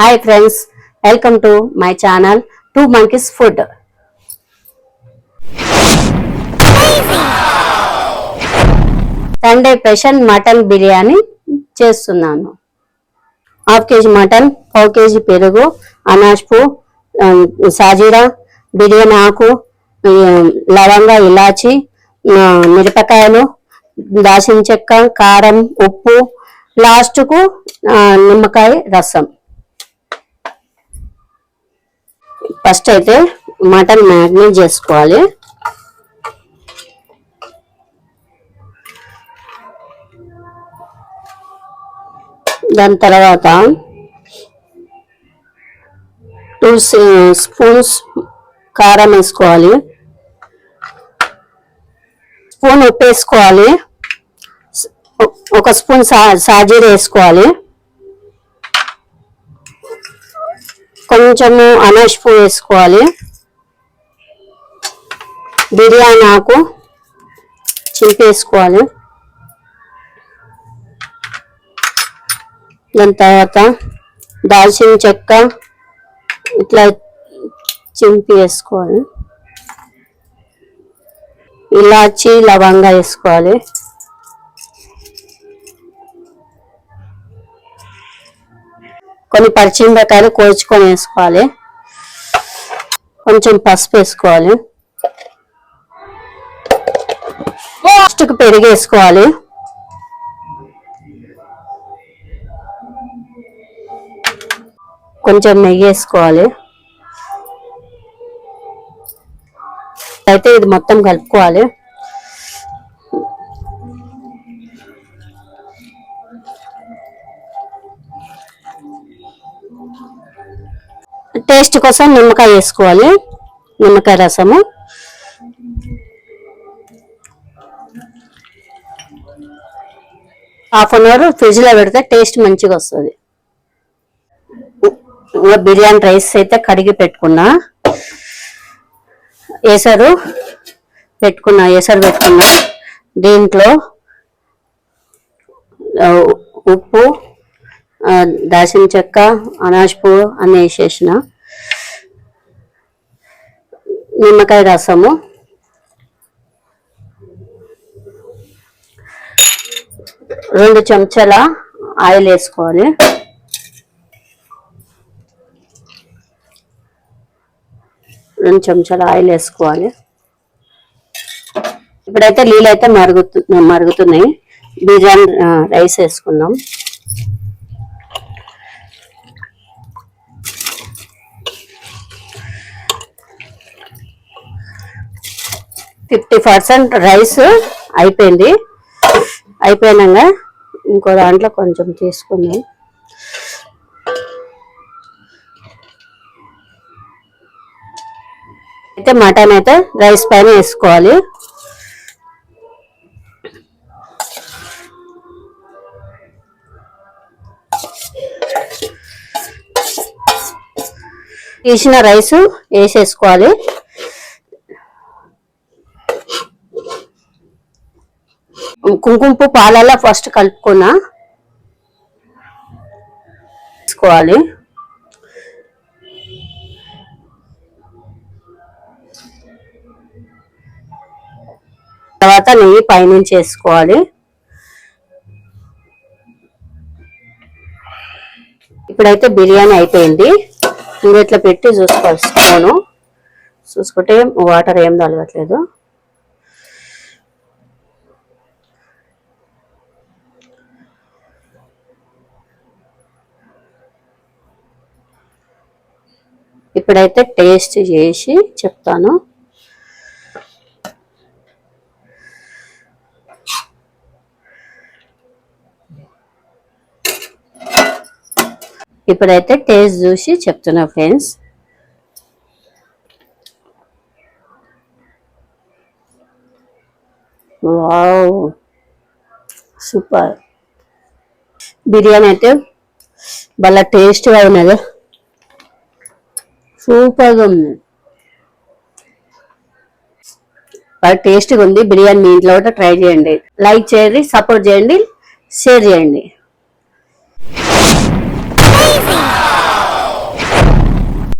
Hi friends, welcome to my channel Two Monkeys Food. Sunday special mutton biryani చేస్తున్నాను. Half KG mutton, పావు KG పెరుగు, అనాజ్పు, సాజీరా, బిర్యానీ ఆకు, లవంగ, ఇలాచి, మిరపకాయలు, దాల్చిన చెక్క, కారం, ఉప్పు, లాస్ట్కు నిమ్మకాయ రసం. ఫస్ట్ అయితే మటన్ మ్యాగ్నేట్ చేసుకోవాలి. దాని తర్వాత 2 స్పూన్స్ కారం వేసుకోవాలి, స్పూన్ ఉప్పు వేసుకోవాలి, 1 స్పూన్ సాజీర వేసుకోవాలి, కొంచెము అనాజ్పు వేసుకోవాలి, బిర్యానీ ఆకు చింపేసుకోవాలి. దాని తర్వాత దాల్చిన చెక్క ఇట్లా చింపి వేసుకోవాలి, ఇలాచి, లవంగా వేసుకోవాలి, కొన్ని పచ్చిమిరపకాయలు కోసుకొని వేసుకోవాలి, కొంచెం పసుపు వేసుకోవాలి, లాస్ట్కి పెరుగు వేసుకోవాలి, కొంచెం నెయ్యి వేసుకోవాలి. అయితే ఇది మొత్తం కలుపుకోవాలి. టేస్ట్ కోసం నిమ్మకాయ వేసుకోవాలి, నిమ్మకాయ రసము. హాఫ్ అన్ అవర్ ఫ్రిడ్జ్ లో పెడితే టేస్ట్ మంచిగా వస్తుంది. బిర్యానీ రైస్ అయితే కడిగి పెట్టుకున్నా, ఎసరు పెట్టుకున్నా. దీంట్లో ఉప్పు, దాల్చిన చెక్క, అనాజ్పు అన్నీ వేసేసిన, నిమ్మకాయ రసము, రెండు చెంచాల ఆయిల్ వేసుకోవాలి, ఇప్పుడైతే నీళ్ళు అయితే మరుగుతున్నాయి. బిర్యానీ రైస్ వేసుకుందాం. %50 రైస్ అయిపోయింది. అయిపోయినాక ఇంకో దాంట్లో కొంచెం తీసుకుందాం. అయితే మటన్ అయితే రైస్ పైన వేసుకోవాలి. తీసిన రైస్ వేసేసుకోవాలి. కుంకుమ పువ్వు పాలల్లో ఫస్ట్ కలుపుకున్నా వేసుకోవాలి. తర్వాత నెయ్యి పైనుంచి వేసుకోవాలి. ఇప్పుడైతే బిర్యానీ అయిపోయింది. ఇట్లా పెట్టి చూసుకోవాలి, స్పూను చూసుకుంటే వాటర్ ఏం తగలట్లేదు. ఇప్పుడైతే టేస్ట్ చేసి చెప్తాను. ఇప్పుడైతే టేస్ట్ చూసి చెప్తున్నా ఫ్రెండ్స్. Wow, super. బిర్యానీ అయితే బాగా టేస్ట్గా ఉన్నది, సూపర్గా ఉంది, బాగా టేస్ట్గా ఉంది. బిర్యానీ మీ ఇంట్లో కూడా ట్రై చేయండి. లైక్ చేయండి, సపోర్ట్ చేయండి, షేర్ చేయండి.